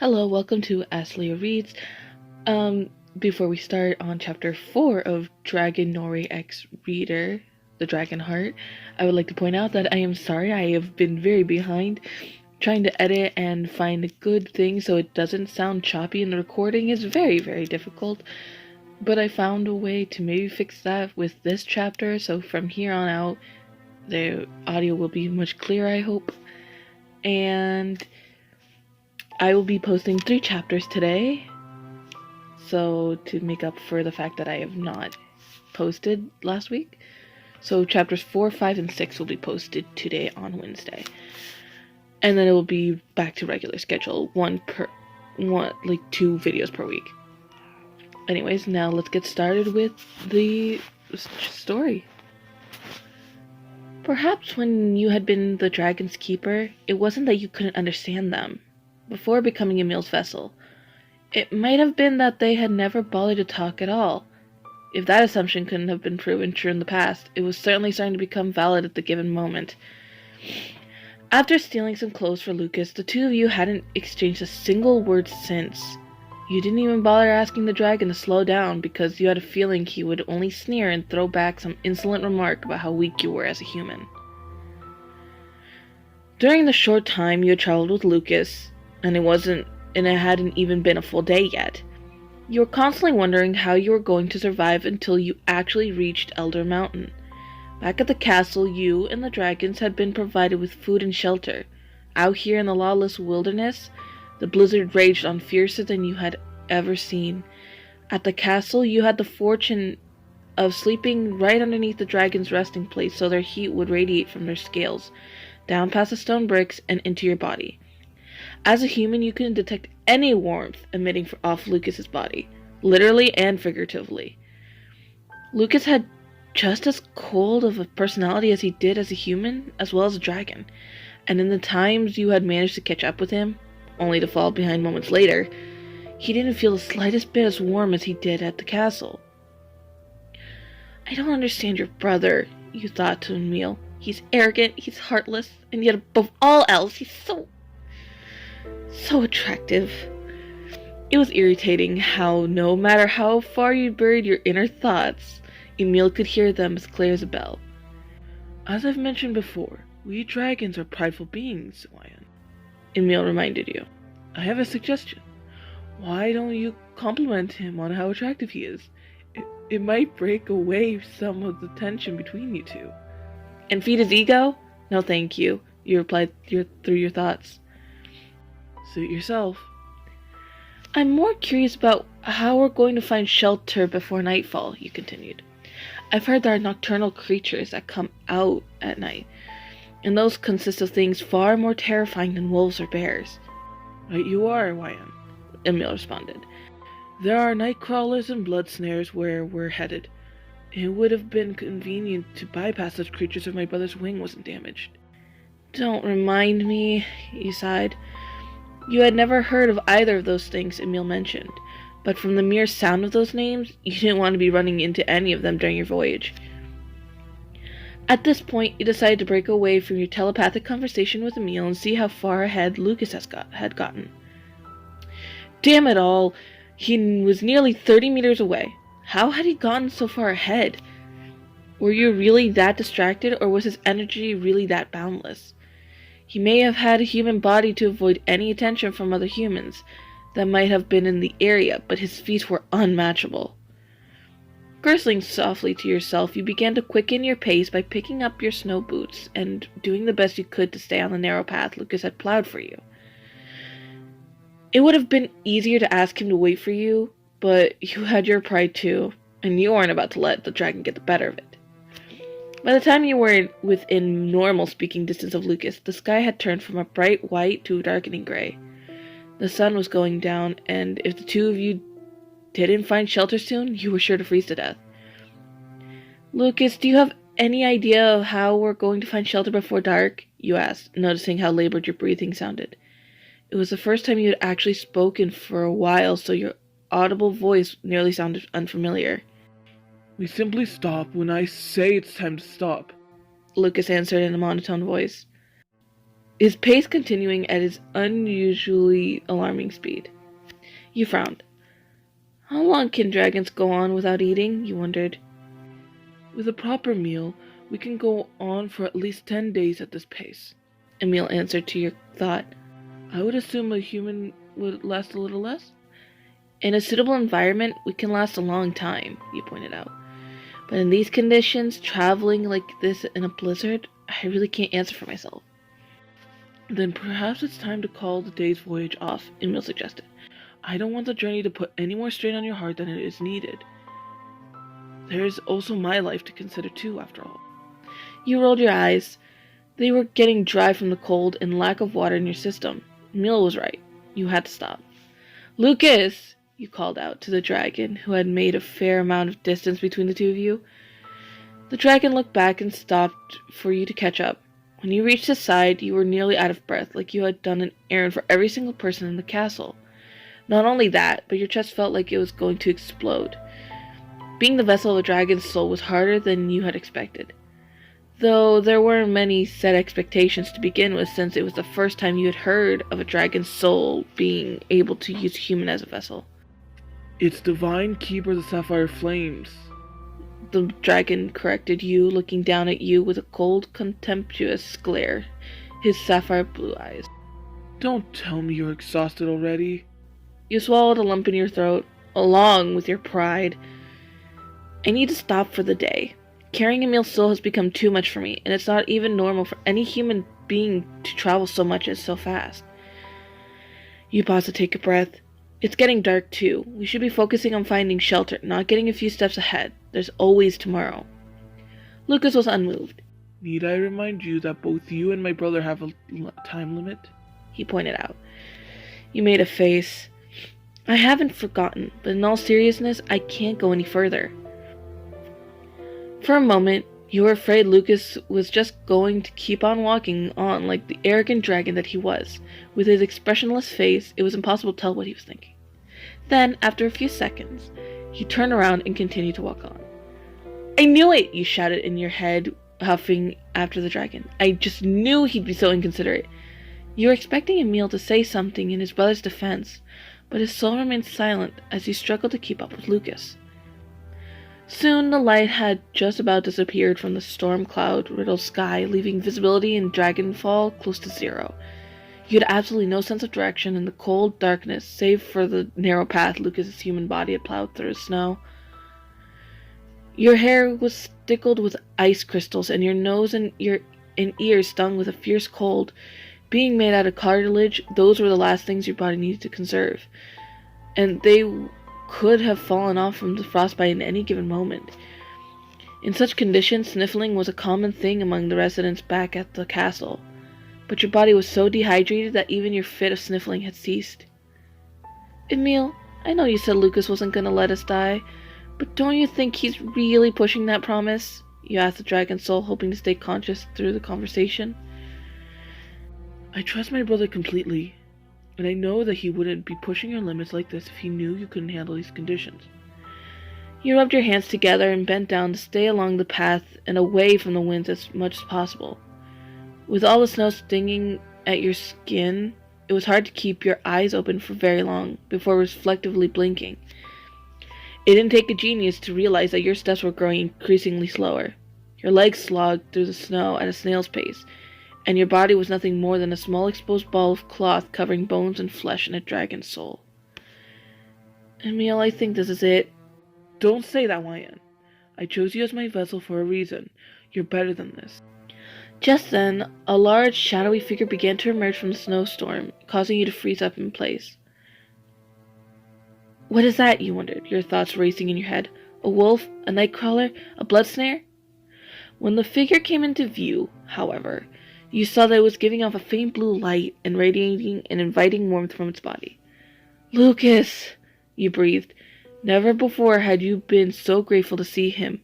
Hello, welcome to As Leah Reads. Before we start on chapter 4 of Dragon Norway X Reader, The Dragon Heart, I would like to point out that I am sorry I have been very behind trying to edit and find a good thing so it doesn't sound choppy in the recording is very, very difficult. But I found a way to maybe fix that with this chapter, so from here on out, the audio will be much clearer, I hope. And I will be posting 3 chapters today, so to make up for the fact that I have not posted last week. So chapters 4, 5, and 6 will be posted today on Wednesday. And then it will be back to regular schedule, 2 videos per week. Anyways, now let's get started with the story. Perhaps when you had been the dragon's keeper, it wasn't that you couldn't understand them. Before becoming Emil's vessel, it might have been that they had never bothered to talk at all. If that assumption couldn't have been proven true in the past, it was certainly starting to become valid at the given moment. After stealing some clothes for Lucas, the two of you hadn't exchanged a single word since. You didn't even bother asking the dragon to slow down because you had a feeling he would only sneer and throw back some insolent remark about how weak you were as a human. During the short time you had traveled with Lucas, and it hadn't even been a full day yet, you were constantly wondering how you were going to survive until you actually reached Elder Mountain. Back at the castle, you and the dragons had been provided with food and shelter. Out here in the lawless wilderness, the blizzard raged on fiercer than you had ever seen. At the castle, you had the fortune of sleeping right underneath the dragon's resting place so their heat would radiate from their scales, down past the stone bricks and into your body. As a human, you couldn't detect any warmth emitting off Lucas's body, literally and figuratively. Lucas had just as cold of a personality as he did as a human, as well as a dragon, and in the times you had managed to catch up with him, only to fall behind moments later, he didn't feel the slightest bit as warm as he did at the castle. I don't understand your brother, you thought to Emil. He's arrogant, he's heartless, and yet above all else, he's so attractive. It was irritating how, no matter how far you buried your inner thoughts, Emil could hear them as clear as a bell. As I've mentioned before, we dragons are prideful beings, Wyan. Emil reminded you. I have a suggestion. Why don't you compliment him on how attractive he is? It might break away some of the tension between you two. And feed his ego? No thank you, you replied through your thoughts. Suit yourself. I'm more curious about how we're going to find shelter before nightfall, you continued. I've heard there are nocturnal creatures that come out at night, and those consist of things far more terrifying than wolves or bears. Right you are, Wyan, Emil responded. There are night crawlers and blood snares where we're headed. It would have been convenient to bypass such creatures if my brother's wing wasn't damaged. Don't remind me, he sighed. You had never heard of either of those things Emil mentioned, but from the mere sound of those names, you didn't want to be running into any of them during your voyage. At this point, you decided to break away from your telepathic conversation with Emil and see how far ahead Lucas had gotten. Damn it all, he was nearly 30 meters away. How had he gotten so far ahead? Were you really that distracted, or was his energy really that boundless? He may have had a human body to avoid any attention from other humans that might have been in the area, but his feet were unmatchable. Gurgling softly to yourself, you began to quicken your pace by picking up your snow boots and doing the best you could to stay on the narrow path Lucas had plowed for you. It would have been easier to ask him to wait for you, but you had your pride too, and you weren't about to let the dragon get the better of it. By the time you were within normal speaking distance of Lucas, the sky had turned from a bright white to a darkening gray. The sun was going down, and if the two of you didn't find shelter soon, you were sure to freeze to death. Lucas, do you have any idea of how we're going to find shelter before dark? You asked, noticing how labored your breathing sounded. It was the first time you had actually spoken for a while, so your audible voice nearly sounded unfamiliar. We simply stop when I say it's time to stop, Lucas answered in a monotone voice. his pace continuing at his unusually alarming speed. You frowned. How long can dragons go on without eating? You wondered. With a proper meal, we can go on for at least 10 days at this pace, Emil answered to your thought. I would assume a human would last a little less. In a suitable environment, we can last a long time, you pointed out. But in these conditions, traveling like this in a blizzard, I really can't answer for myself. Then perhaps it's time to call the day's voyage off, Emil suggested. I don't want the journey to put any more strain on your heart than it is needed. There is also my life to consider too, after all. You rolled your eyes. They were getting dry from the cold and lack of water in your system. Emil was right. You had to stop. Lucas! You called out to the dragon, who had made a fair amount of distance between the two of you. The dragon looked back and stopped for you to catch up. When you reached his side, you were nearly out of breath, like you had done an errand for every single person in the castle. Not only that, but your chest felt like it was going to explode. Being the vessel of a dragon's soul was harder than you had expected. Though there weren't many set expectations to begin with, since it was the first time you had heard of a dragon's soul being able to use a human as a vessel. It's divine keeper of the sapphire flames, the dragon corrected you, looking down at you with a cold, contemptuous glare, his sapphire blue eyes. Don't tell me you're exhausted already. You swallowed a lump in your throat, along with your pride. I need to stop for the day. Carrying Emil's soul has become too much for me, and it's not even normal for any human being to travel so much and so fast. You pause to take a breath. It's getting dark too. We should be focusing on finding shelter, not getting a few steps ahead. There's always tomorrow. Lucas was unmoved. Need I remind you that both you and my brother have a time limit? He pointed out. You made a face. I haven't forgotten, but in all seriousness, I can't go any further. For a moment, you were afraid Lucas was just going to keep on walking on like the arrogant dragon that he was. With his expressionless face, it was impossible to tell what he was thinking. Then, after a few seconds, he turned around and continued to walk on. I knew it, you shouted in your head, huffing after the dragon. I just knew he'd be so inconsiderate. You were expecting Emil to say something in his brother's defense, but his soul remained silent as he struggled to keep up with Lucas. Soon the light had just about disappeared from the storm cloud-riddled sky, leaving visibility in Dragonfall close to zero. You had absolutely no sense of direction in the cold darkness, save for the narrow path Lucas's human body had plowed through the snow. Your hair was stickled with ice crystals, and your nose and ears stung with a fierce cold. Being made out of cartilage, those were the last things your body needed to conserve, and they could have fallen off from the frostbite in any given moment. In such conditions, sniffling was a common thing among the residents back at the castle, but your body was so dehydrated that even your fit of sniffling had ceased. Emil, I know you said Lucas wasn't going to let us die, but don't you think he's really pushing that promise? You asked the dragon soul, hoping to stay conscious through the conversation. I trust my brother completely, and I know that he wouldn't be pushing your limits like this if he knew you couldn't handle these conditions. You rubbed your hands together and bent down to stay along the path and away from the winds as much as possible. With all the snow stinging at your skin, it was hard to keep your eyes open for very long before reflectively blinking. It didn't take a genius to realize that your steps were growing increasingly slower. Your legs slogged through the snow at a snail's pace, and your body was nothing more than a small exposed ball of cloth covering bones and flesh and a dragon's soul. Emil, I think this is it. Don't say that, Wyan. I chose you as my vessel for a reason. You're better than this. Just then, a large, shadowy figure began to emerge from the snowstorm, causing you to freeze up in place. What is that, you wondered, your thoughts racing in your head? A wolf? A nightcrawler? A blood snare? When the figure came into view, however, you saw that it was giving off a faint blue light and radiating an inviting warmth from its body. Lucas, you breathed. Never before had you been so grateful to see him.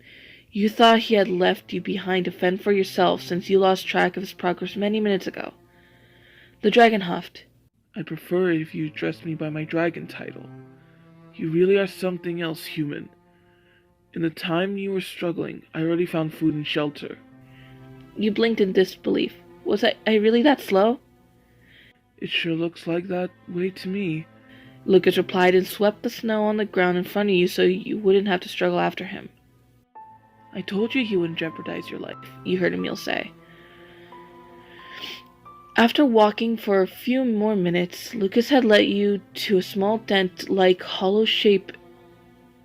You thought he had left you behind to fend for yourself since you lost track of his progress many minutes ago. The dragon huffed. I prefer it if you addressed me by my dragon title. You really are something else, human. In the time you were struggling, I already found food and shelter. You blinked in disbelief. Was I really that slow? It sure looks like that way to me. Lucas replied and swept the snow on the ground in front of you so you wouldn't have to struggle after him. I told you he wouldn't jeopardize your life, you heard Emil say. After walking for a few more minutes, Lucas had led you to a small dent-like hollow shape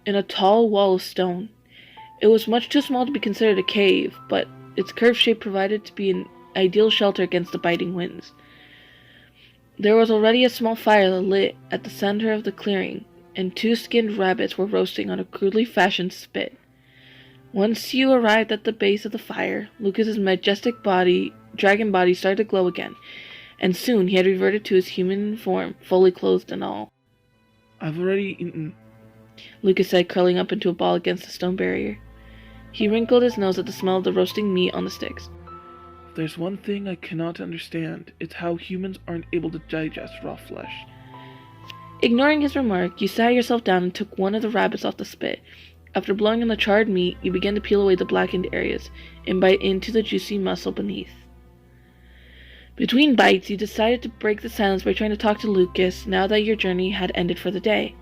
in a tall wall of stone. It was much too small to be considered a cave, but its curved shape provided to be an ideal shelter against the biting winds. There was already a small fire lit at the center of the clearing, and 2 skinned rabbits were roasting on a crudely fashioned spit. Once you arrived at the base of the fire, Lucas's majestic dragon body started to glow again, and soon he had reverted to his human form, fully clothed and all. I've already eaten, Lucas said, curling up into a ball against the stone barrier. He wrinkled his nose at the smell of the roasting meat on the sticks. If there's one thing I cannot understand, it's how humans aren't able to digest raw flesh. Ignoring his remark, you sat yourself down and took one of the rabbits off the spit. After blowing on the charred meat, you began to peel away the blackened areas and bite into the juicy muscle beneath. Between bites, you decided to break the silence by trying to talk to Lucas now that your journey had ended for the day.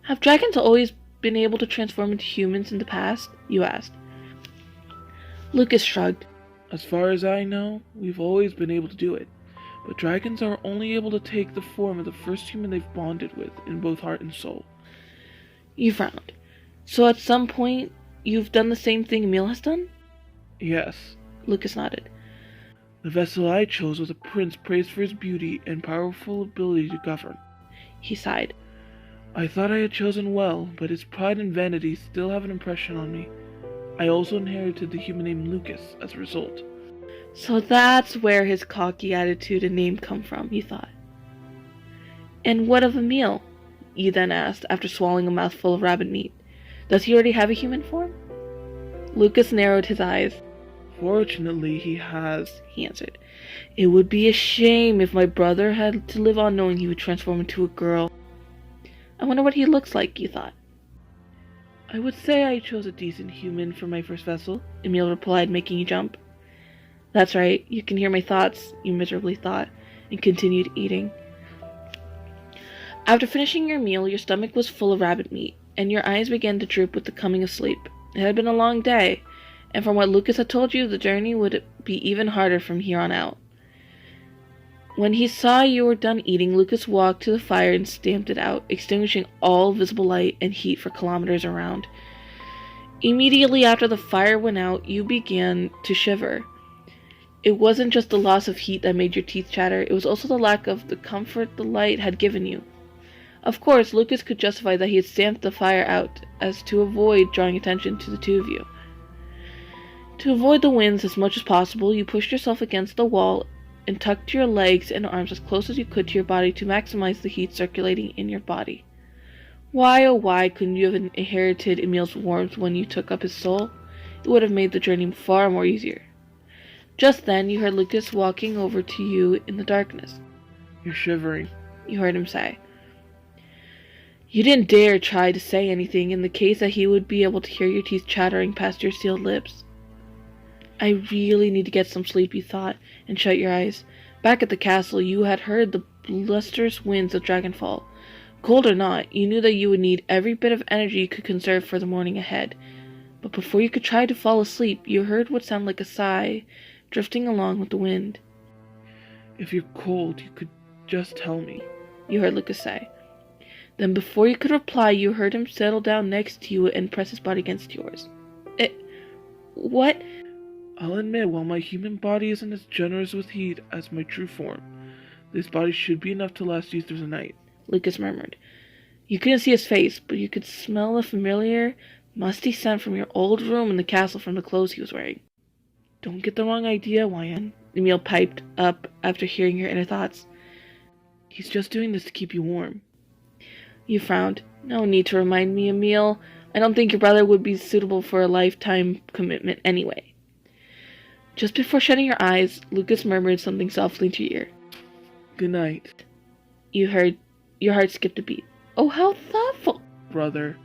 Have dragons always been able to transform into humans in the past? You asked. Lucas shrugged. As far as I know, we've always been able to do it, but dragons are only able to take the form of the first human they've bonded with in both heart and soul. You frowned. So at some point, you've done the same thing Emil has done? Yes. Lucas nodded. The vessel I chose was a prince praised for his beauty and powerful ability to govern. He sighed. I thought I had chosen well, but his pride and vanity still have an impression on me. I also inherited the human name Lucas as a result. So that's where his cocky attitude and name come from, you thought. And what of Emil? You then asked, after swallowing a mouthful of rabbit meat. Does he already have a human form? Lucas narrowed his eyes. Fortunately, he has, he answered. It would be a shame if my brother had to live on knowing he would transform into a girl. I wonder what he looks like, you thought. I would say I chose a decent human for my first vessel, Emil replied, making you jump. That's right, you can hear my thoughts, you miserably thought, and continued eating. After finishing your meal, your stomach was full of rabbit meat, and your eyes began to droop with the coming of sleep. It had been a long day, and from what Lucas had told you, the journey would be even harder from here on out. When he saw you were done eating, Lucas walked to the fire and stamped it out, extinguishing all visible light and heat for kilometers around. Immediately after the fire went out, you began to shiver. It wasn't just the loss of heat that made your teeth chatter, it was also the lack of the comfort the light had given you. Of course, Lucas could justify that he had stamped the fire out as to avoid drawing attention to the two of you. To avoid the winds as much as possible, you pushed yourself against the wall and tucked your legs and arms as close as you could to your body to maximize the heat circulating in your body. Why, oh why, couldn't you have inherited Emil's warmth when you took up his soul? It would have made the journey far more easier. Just then, you heard Lucas walking over to you in the darkness. You're shivering, you heard him say. You didn't dare try to say anything in the case that he would be able to hear your teeth chattering past your sealed lips. I really need to get some sleep, you thought, and shut your eyes. Back at the castle, you had heard the blusterous winds of Dragonfall. Cold or not, you knew that you would need every bit of energy you could conserve for the morning ahead. But before you could try to fall asleep, you heard what sounded like a sigh, drifting along with the wind. If you're cold, you could just tell me, you heard Lucas say. Then before you could reply, you heard him settle down next to you and press his body against yours. What? I'll admit, while my human body isn't as generous with heat as my true form, this body should be enough to last you through the night, Lucas murmured. You couldn't see his face, but you could smell the familiar, musty scent from your old room in the castle from the clothes he was wearing. Don't get the wrong idea, YN, Emil piped up after hearing your inner thoughts. He's just doing this to keep you warm. You frowned. No need to remind me, Emil. I don't think your brother would be suitable for a lifetime commitment anyway. Just before shutting your eyes, Lucas murmured something softly into your ear. Good night. You heard. Your heart skipped a beat. Oh, how thoughtful. Brother.